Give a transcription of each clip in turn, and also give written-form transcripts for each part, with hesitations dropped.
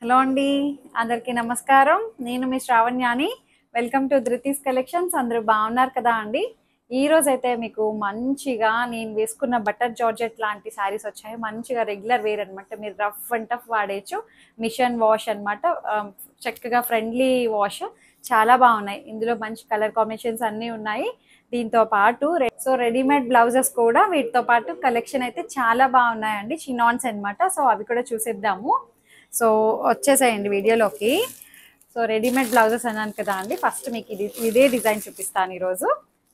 Hello అండి, అందరికీ నమస్కారం. నేను మీ శ్రావణ్యాని. Welcome to Dhruti's collections. అందరూ బాగున్నారు కదా అండి? ఈ రోజు అయితే మీకు మంచిగా నేను వేసుకున్న బటర్ జార్జెట్ లాంటి శారీస్ వచ్చాయి. మంచిగా రెగ్యులర్ వేర్ అనమాట. మీరు రఫ్ అండ్ టఫ్ వాడేయచ్చు. మిషన్ వాష్ అనమాట. చక్కగా ఫ్రెండ్లీ వాష్. చాలా బాగున్నాయి. ఇందులో మంచి కలర్ కాంబినేషన్స్ అన్నీ ఉన్నాయి. దీంతో పాటు రెడీమేడ్ బ్లౌజెస్ కూడా వీటితో పాటు కలెక్షన్ అయితే చాలా బాగున్నాయండి. చినాన్స్ అనమాట. సో అవి కూడా చూసేద్దాము. సో వచ్చేసాయండి వీడియోలోకి. సో రెడీమేడ్ బ్లౌజెస్ అన్నాను కదా అండి, ఫస్ట్ మీకు ఇదే డిజైన్ చూపిస్తాను ఈరోజు.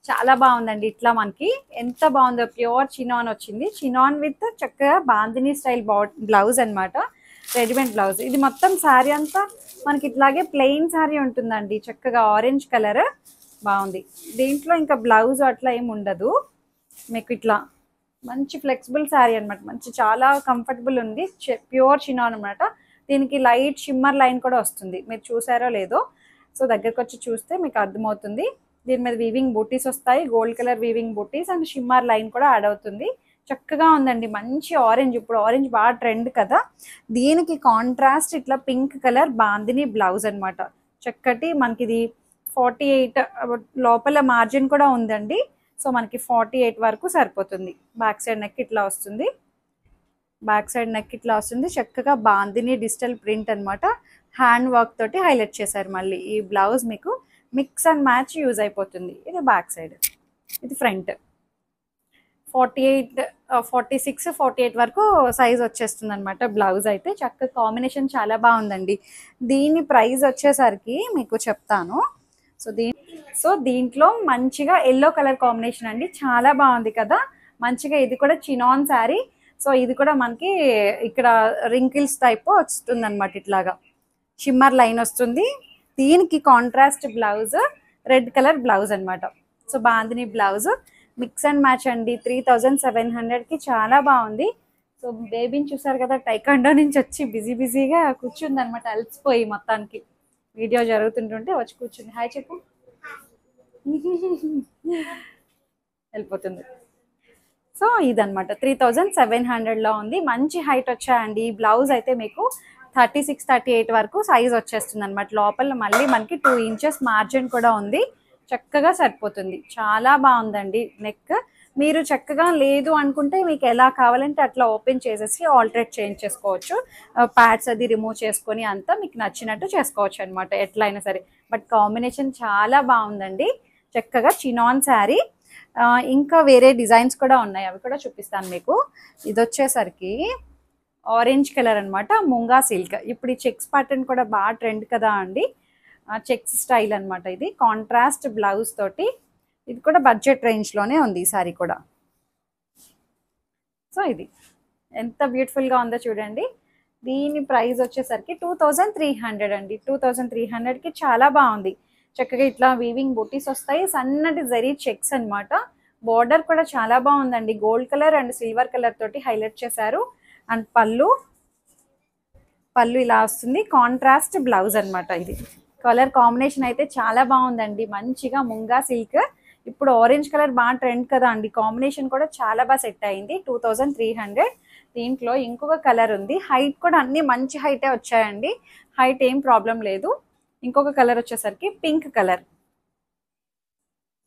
చాలా బాగుందండి. ఇట్లా మనకి ఎంత బాగుందో, ప్యూర్ చినాన్ వచ్చింది. చినాన్ విత్ చక్కగా బాందిని స్టైల్ బ్లౌజ్ అనమాట. Readymade blouse. ఇది మొత్తం శారీ అంతా మనకి ఇట్లాగే ప్లెయిన్ శారీ ఉంటుందండి. చక్కగా ఆరెంజ్ కలర్ బాగుంది. దీంట్లో ఇంకా బ్లౌజ్ అట్లా ఏమి ఉండదు మీకు. ఇట్లా మంచి ఫ్లెక్సిబుల్ శారీ అనమాట. మంచి చాలా కంఫర్టబుల్ ఉంది. ప్యూర్ చినాన్ అనమాట. దీనికి లైట్ షిమ్మర్ లైన్ కూడా వస్తుంది. మీరు చూసారో లేదో, సో దగ్గరకు వచ్చి చూస్తే మీకు అర్థమవుతుంది. దీని మీద వీవింగ్ బూటీస్ వస్తాయి. గోల్డ్ కలర్ వీవింగ్ బూటీస్ అండ్ షిమ్మర్ లైన్ కూడా యాడ్ అవుతుంది. చక్కగా ఉందండి. మంచి ఆరెంజ్. ఇప్పుడు ఆరెంజ్ బాగా ట్రెండ్ కదా. దీనికి కాంట్రాస్ట్ ఇట్లా పింక్ కలర్ బాందిని బ్లౌజ్ అనమాట. చక్కటి మనకి ఇది 48 లోపల మార్జిన్ కూడా ఉందండి. సో మనకి 48 వరకు సరిపోతుంది. బ్యాక్ సైడ్ నెక్ ఇట్లా వస్తుంది. చక్కగా బాందిని డిజిటల్ ప్రింట్ అనమాట. హ్యాండ్ వర్క్ తోటి హైలైట్ చేశారు. మళ్ళీ ఈ బ్లౌజ్ మీకు మిక్స్ అండ్ మ్యాచ్ యూజ్ అయిపోతుంది. ఇది బ్యాక్ సైడ్, ఇది ఫ్రంట్. 48, 46, 48 వరకు సైజ్ వచ్చేస్తుంది అనమాట. బ్లౌజ్ అయితే చక్కగా కాంబినేషన్ చాలా బాగుందండి. దీని ప్రైస్ వచ్చేసరికి మీకు చెప్తాను. సో దీంట్లో మంచిగా ఎల్లో కలర్ కాంబినేషన్ అండి. చాలా బాగుంది కదా. మంచిగా ఇది కూడా చినాన్ శారీ. సో ఇది కూడా మనకి ఇక్కడ రింకిల్స్ టైప్ వస్తుంది అనమాట. ఇట్లాగా షిమ్మర్ లైన్ వస్తుంది. దీనికి contrast blouse red colour blouse అనమాట. So bandhani blouse mix and match అండి. 3700కి చాలా బాగుంది. సో బేబీని చూసారు కదా, టైకాండో నుంచి వచ్చి బిజీగా కూర్చుంది అనమాట. అలసిపోయి మొత్తానికి వీడియో జరుగుతుంటుంటే వచ్చి కూర్చుంది. హాయ్ చెప్పు. వెళ్ళిపోతుంది. సో ఇదనమాట 3700లో ఉంది. మంచి హైట్ వచ్చాయండి. ఈ బ్లౌజ్ అయితే మీకు 36, 38 వరకు సైజ్ వచ్చేస్తుంది అనమాట. లోపల మళ్ళీ మనకి 2 ఇంచెస్ మార్జిన్ కూడా ఉంది. చక్కగా సరిపోతుంది. చాలా బాగుందండి. నెక్ మీరు చక్కగా లేదు అనుకుంటే మీకు ఎలా కావాలంటే అట్లా ఓపెన్ చేసేసి ఆల్టరేట్ చేయించేసుకోవచ్చు. ప్యాడ్స్ అది రిమూవ్ చేసుకొని అంతా మీకు నచ్చినట్టు చేసుకోవచ్చు అనమాట. ఎట్లా అయినా సరే. బట్ కాంబినేషన్ చాలా బాగుందండి. చక్కగా చినాన్ శారీ. ఇంకా వేరే డిజైన్స్ కూడా ఉన్నాయి. అవి కూడా చూపిస్తాను మీకు. ఇది వచ్చేసరికి ఆరెంజ్ కలర్ అనమాట. ముంగా సిల్క్. ఇప్పుడు ఈ చెక్స్ ప్యాటర్న్ కూడా బాగా ట్రెండ్ కదా అండి. చెక్స్ స్టైల్ అనమాట. ఇది కాంట్రాస్ట్ బ్లౌజ్ తోటి. ఇది కూడా బడ్జెట్ రేంజ్లోనే ఉంది ఈ సారీ కూడా. సో ఇది ఎంత బ్యూటిఫుల్గా ఉందో చూడండి. దీని ప్రైస్ వచ్చేసరికి 2300 అండి. 2300కి చాలా బాగుంది. చక్కగా ఇట్లా వీవింగ్ బూటీస్ వస్తాయి. సన్నటి జరీ చెక్స్ అనమాట. బార్డర్ కూడా చాలా బాగుందండి. Gold colour and silver colour తోటి హైలైట్ చేశారు. అండ్ పళ్ళు ఇలా వస్తుంది. కాంట్రాస్ట్ బ్లౌజ్ అనమాట. ఇది కలర్ కాంబినేషన్ అయితే చాలా బాగుందండి. మంచిగా ముంగా సిల్క్. ఇప్పుడు ఆరెంజ్ కలర్ బాగా ట్రెండ్ కదా అండి. కాంబినేషన్ కూడా చాలా బాగా సెట్ అయింది. 2300. దీంట్లో ఇంకొక కలర్ ఉంది. హైట్ కూడా అన్ని మంచి హైటే వచ్చాయండి. హైట్ ఏం ప్రాబ్లం లేదు. ఇంకొక కలర్ వచ్చేసరికి పింక్ కలర్.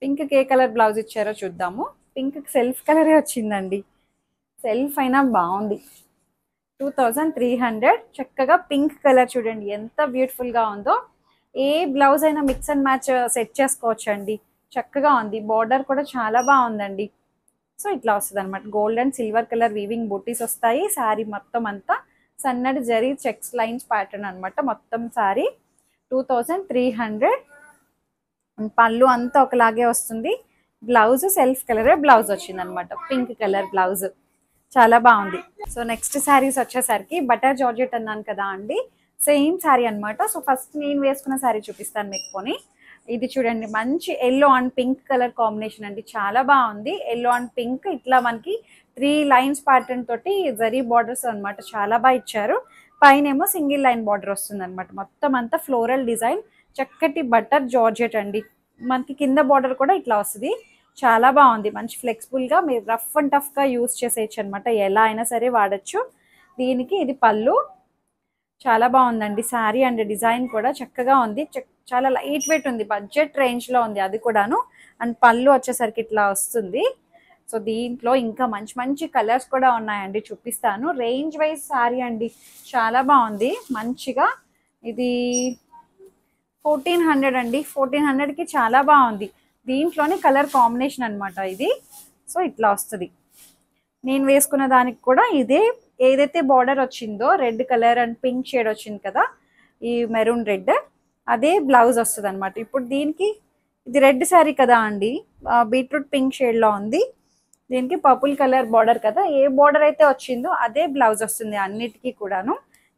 పింక్కి ఏ కలర్ బ్లౌజ్ ఇచ్చారో చూద్దాము. పింక్ సెల్ఫ్ కలరే వచ్చిందండి. సెల్ఫ్ అయినా బాగుంది. 2300. చక్కగా పింక్ కలర్ చూడండి ఎంత బ్యూటిఫుల్గా ఉందో. ఏ బ్లౌజ్ అయినా మిక్స్ అండ్ మ్యాచ్ సెట్ చేసుకోవచ్చు అండి. చక్కగా ఉంది. బార్డర్ కూడా చాలా బాగుందండి. సో ఇట్లా వస్తుంది అనమాట. Gold and silver colour weaving బూటీస్ వస్తాయి. శారీ మొత్తం అంతా సన్నటి జరీ చెక్స్ లైన్స్ ప్యాటర్న్ అనమాట. మొత్తం శారీ 2300. పళ్ళు అంతా ఒకలాగే వస్తుంది. బ్లౌజ్ సెల్ఫ్ కలరే బ్లౌజ్ వచ్చింది అనమాట. పింక్ కలర్ బ్లౌజ్ చాలా బాగుంది. సో నెక్స్ట్ శారీస్ వచ్చేసరికి బటర్ జార్జెట్ అన్నాను కదా అండి. సేమ్ శారీ అనమాట. సో ఫస్ట్ నేను వేసుకున్న శారీ చూపిస్తాను మీకు పోనీ. ఇది చూడండి. మంచి yellow and pink colour combination అండి. చాలా బాగుంది. ఎల్లో అండ్ పింక్ ఇట్లా మనకి 3 లైన్స్ ప్యాటర్న్ తోటి జరీ బార్డర్స్ అనమాట. చాలా బాగా ఇచ్చారు. పైన ఏమో సింగిల్ లైన్ బార్డర్ వస్తుంది అనమాట. మొత్తం అంతా ఫ్లోరల్ డిజైన్. చక్కటి బటర్ జార్జెట్ అండి. మనకి కింద బార్డర్ కూడా ఇట్లా వస్తుంది. చాలా బాగుంది. మంచి ఫ్లెక్సిబుల్గా మీరు రఫ్ అండ్ టఫ్గా యూస్ చేసేయచ్చు అనమాట. ఎలా అయినా సరే వాడచ్చు. దీనికి ఇది పళ్ళు. చాలా బాగుందండి శారీ అండ్ డిజైన్ కూడా చక్కగా ఉంది. చాలా లైట్ వెయిట్ ఉంది, బడ్జెట్ రేంజ్ లో ఉంది అది కూడాను. అండ్ పళ్ళు వచ్చేసరికి ఇట్లా వస్తుంది. సో దీంట్లో ఇంకా మంచి మంచి కలర్స్ కూడా ఉన్నాయండి, చూపిస్తాను. రేంజ్ వైజ్ శారీ అండి, చాలా బాగుంది మంచిగా. ఇది 1400 అండి, 1400కి చాలా బాగుంది. దీంట్లోనే కలర్ కాంబినేషన్ అనమాట ఇది. సో ఇట్లా వస్తుంది. నేను వేసుకున్న దానికి కూడా ఇదే, ఏదైతే బార్డర్ వచ్చిందో red colour and pink shade వచ్చింది కదా, ఈ మెరూన్ రెడ్, అదే బ్లౌజ్ వస్తుంది అనమాట. ఇప్పుడు దీనికి ఇది రెడ్ శారీ కదా అండి, బీట్రూట్ పింక్ షేడ్లో ఉంది. దీనికి పర్పుల్ కలర్ బార్డర్ కదా, ఏ బార్డర్ అయితే వచ్చిందో అదే బ్లౌజ్ వస్తుంది అన్నిటికీ కూడాను.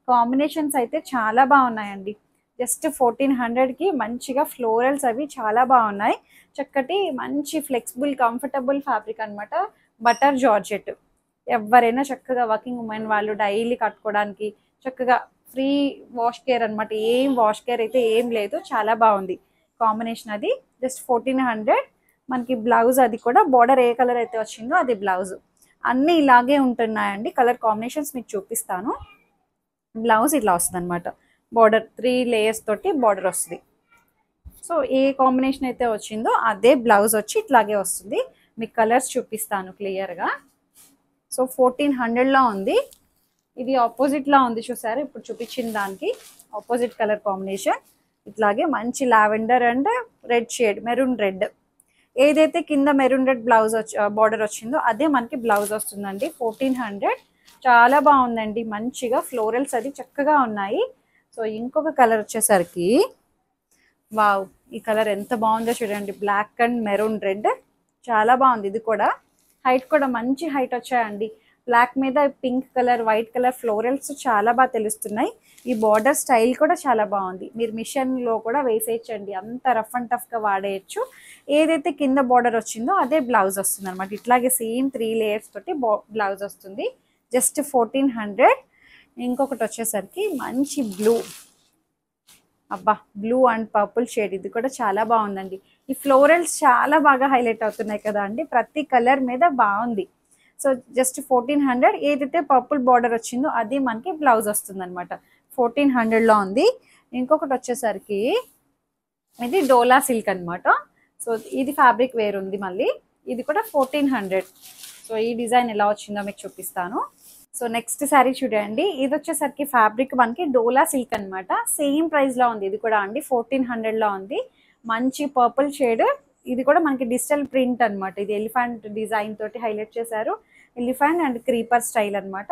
కాంబినేషన్స్ అయితే చాలా బాగున్నాయండి. జస్ట్ 1400కి మంచిగా ఫ్లోరల్స్ అవి చాలా బాగున్నాయి. చక్కటి మంచి ఫ్లెక్సిబుల్ కంఫర్టబుల్ ఫ్యాబ్రిక్ అనమాట, బటర్ జార్జెట్. ఎవరైనా చక్కగా వర్కింగ్ ఉమెన్ వాళ్ళు డైలీ కట్టుకోవడానికి చక్కగా ఫ్రీ వాష్ కేర్ అనమాట. ఏం వాష్ కేర్ అయితే ఏం లేదు, చాలా బాగుంది కాంబినేషన్. అది జస్ట్ 1400. మనకి బ్లౌజ్ అది కూడా బార్డర్ ఏ కలర్ అయితే వచ్చిందో అది బ్లౌజ్. అన్నీ ఇలాగే ఉంటున్నాయండి. కలర్ కాంబినేషన్స్ మీకు చూపిస్తాను. బ్లౌజ్ ఇట్లా వస్తుంది అనమాట, బార్డర్ 3 లేయర్స్ తోటి బార్డర్ వస్తుంది. సో ఏ కాంబినేషన్ అయితే వచ్చిందో అదే బ్లౌజ్ వచ్చి ఇట్లాగే వస్తుంది. మీకు కలర్స్ చూపిస్తాను క్లియర్గా. సో 1400లో ఉంది. ఇది ఆపోజిట్లో ఉంది చూసారు, ఇప్పుడు చూపించిన దానికి ఆపోజిట్ కలర్ కాంబినేషన్. ఇట్లాగే మంచి lavender and red shade, maroon red. ఏదైతే కింద మెరూన్ రెడ్ బ్లౌజ్ బార్డర్ వచ్చిందో అదే మనకి బ్లౌజ్ వస్తుందండి. 1400 చాలా బాగుందండి, మంచిగా ఫ్లోరల్స్ అది చక్కగా ఉన్నాయి. సో ఇంకొక కలర్ వచ్చేసరికి, వావ్, ఈ కలర్ ఎంత బాగుందో చూడండి, బ్లాక్ అండ్ మెరూన్ రెడ్. చాలా బాగుంది. ఇది కూడా హైట్ కూడా మంచి హైట్ వచ్చాయండి. బ్లాక్ మీద pink colour, white colour florals చాలా బాగా తెలుస్తున్నాయి. ఈ బార్డర్ స్టైల్ కూడా చాలా బాగుంది. మీరు మిషన్లో కూడా వేసేయచ్చండి, అంత రఫ్ అండ్ టఫ్గా వాడేయచ్చు. ఏదైతే కింద బార్డర్ వచ్చిందో అదే బ్లౌజ్ వస్తుంది అనమాట. ఇట్లాగే సేమ్ 3 లేయర్స్ తోటి బ్లౌజ్ వస్తుంది. జస్ట్ 1400. ఇంకొకటి వచ్చేసరికి మంచి బ్లూ, అబ్బా, బ్లూ అండ్ పర్పుల్ షేడ్. ఇది కూడా చాలా బాగుందండి. ఈ ఫ్లోరల్స్ చాలా బాగా హైలైట్ అవుతున్నాయి కదా అండి, ప్రతి కలర్ మీద బాగుంది. So just 1400. ఏదైతే పర్పుల్ బార్డర్ వచ్చిందో అది మనకి బ్లౌజ్ వస్తుంది అనమాట. 1400లో ఉంది. ఇంకొకటి వచ్చేసరికి ఇది డోలా సిల్క్ అనమాట. సో ఇది ఫ్యాబ్రిక్ వేరు ఉంది మళ్ళీ. ఇది కూడా 1400. సో ఈ డిజైన్ ఎలా వచ్చిందో మీకు చూపిస్తాను. సో నెక్స్ట్ శారీ చూడండి, ఇది వచ్చేసరికి ఫ్యాబ్రిక్ మనకి డోలా సిల్క్ అనమాట. సేమ్ ప్రైస్లో ఉంది ఇది కూడా అండి, 1400లో ఉంది. మంచి పర్పుల్ షేడ్. ఇది కూడా మనకి డిజిటల్ ప్రింట్ అనమాట. ఇది ఎలిఫెంట్ డిజైన్ తోటి హైలైట్ చేశారు, ఎలిఫెంట్ అండ్ క్రీపర్ స్టైల్ అనమాట.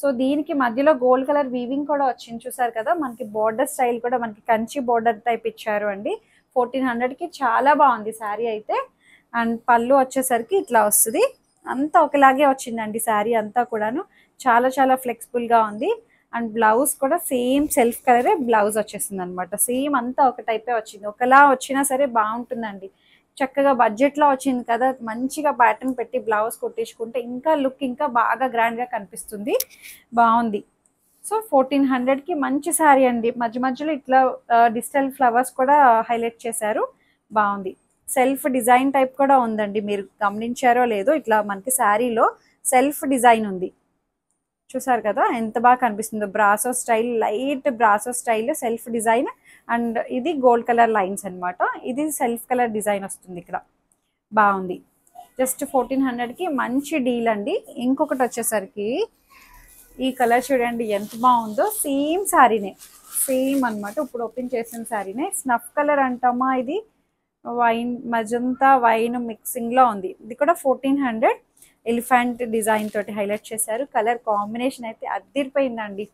సో దీనికి మధ్యలో గోల్డ్ కలర్ వీవింగ్ కూడా వచ్చింది చూసారు కదా. మనకి బార్డర్ స్టైల్ కూడా మనకి కంచి బార్డర్ టైప్ ఇచ్చారు అండి. 1400కి చాలా బాగుంది శారీ అయితే. అండ్ పళ్ళు వచ్చేసరికి ఇట్లా వస్తుంది. అంతా ఒకలాగే వచ్చిందండి శారీ అంతా కూడాను. చాలా చాలా ఫ్లెక్సిబుల్గా ఉంది. అండ్ బ్లౌజ్ కూడా సేమ్ సెల్ఫ్ కలరే బ్లౌజ్ వచ్చేసింది అనమాట. సేమ్ అంతా ఒక టైపే వచ్చింది. ఒకలా వచ్చినా సరే బాగుంటుందండి. చక్కగా బడ్జెట్లో వచ్చింది కదా, మంచిగా ప్యాటర్న్ పెట్టి బ్లౌజ్ కుట్టించుకుంటే ఇంకా లుక్ ఇంకా బాగా గ్రాండ్గా కనిపిస్తుంది. బాగుంది. సో 1400కి మంచి శారీ అండి. మధ్య మధ్యలో ఇట్లా డిజిటల్ ఫ్లవర్స్ కూడా హైలైట్ చేశారు, బాగుంది. సెల్ఫ్ డిజైన్ టైప్ కూడా ఉందండి, మీరు గమనించారో లేదో. ఇట్లా మనకి శారీలో సెల్ఫ్ డిజైన్ ఉంది చూసారు కదా, ఎంత బాగా కనిపిస్తుందో. Brasso style, light brasso style self design. And ఇది గోల్డ్ కలర్ లైన్స్ అనమాట. ఇది సెల్ఫ్ కలర్ డిజైన్ వస్తుంది ఇక్కడ, బాగుంది. జస్ట్ 1400కి మంచి డీల్ అండి. ఇంకొకటి వచ్చేసరికి ఈ కలర్ చూడండి ఎంత బాగుందో. సేమ్ శారీనే, సేమ్ అనమాట. ఇప్పుడు ఓపెన్ చేసిన శారీనే. స్నఫ్ కలర్ అంటామా, ఇది వైన్, మజంతా వైన్ మిక్సింగ్లో ఉంది. ఇది కూడా 1400. ఎలిఫెంట్ డిజైన్ తోటి హైలైట్ చేశారు. కలర్ కాంబినేషన్ అయితే అదిరిపోయిందండి.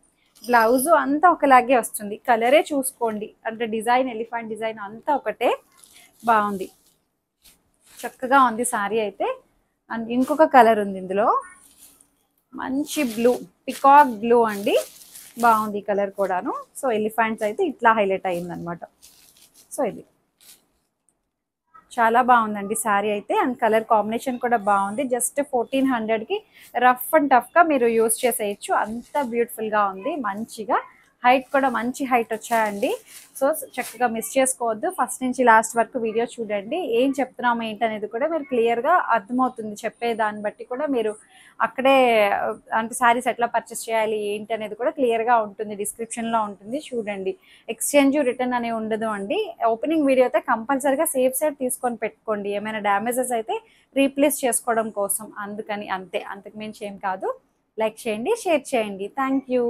బ్లౌజ్ అంతా ఒకలాగే వస్తుంది, కలరే చూసుకోండి. అంటే డిజైన్, ఎలిఫెంట్ డిజైన్ అంతా ఒకటే, బాగుంది, చక్కగా ఉంది శారీ అయితే. అండ్ ఇంకొక కలర్ ఉంది ఇందులో, మంచి బ్లూ, పికాక్ బ్లూ అండి, బాగుంది కలర్ కూడాను. సో ఎలిఫెంట్స్ అయితే ఇట్లా హైలైట్ అయిందనమాట. సో ఇది చాలా బాగుందండి శారీ అయితే. అండ్ కలర్ కాంబినేషన్ కూడా బాగుంది. జస్ట్ 1400కి రఫ్ అండ్ టఫ్గా మీరు యూస్ చేసేయచ్చు, అంత బ్యూటిఫుల్గా ఉంది మంచిగా. హైట్ కూడా మంచి హైట్ వచ్చాయండి. సో చక్కగా మిస్ చేసుకోవద్దు, ఫస్ట్ నుంచి లాస్ట్ వరకు వీడియో చూడండి. ఏం చెప్తున్నాము ఏంటనేది కూడా మీరు క్లియర్గా అర్థమవుతుంది, చెప్పే దాన్ని బట్టి కూడా మీరు అక్కడే అంటే శారీస్ ఎట్లా పర్చేస్ చేయాలి ఏంటి అనేది కూడా క్లియర్గా ఉంటుంది, డిస్క్రిప్షన్లో ఉంటుంది చూడండి. ఎక్స్చేంజ్ రిటర్న్ అనేవి ఉండదు అండి. ఓపెనింగ్ వీడియో అయితే కంపల్సరీగా సేఫ్ సైడ్ తీసుకొని పెట్టుకోండి, ఏమైనా డ్యామేజెస్ అయితే రీప్లేస్ చేసుకోవడం కోసం, అందుకని అంతే, అంతకు మించి ఏం కాదు. లైక్ చేయండి, షేర్ చేయండి. Thank you.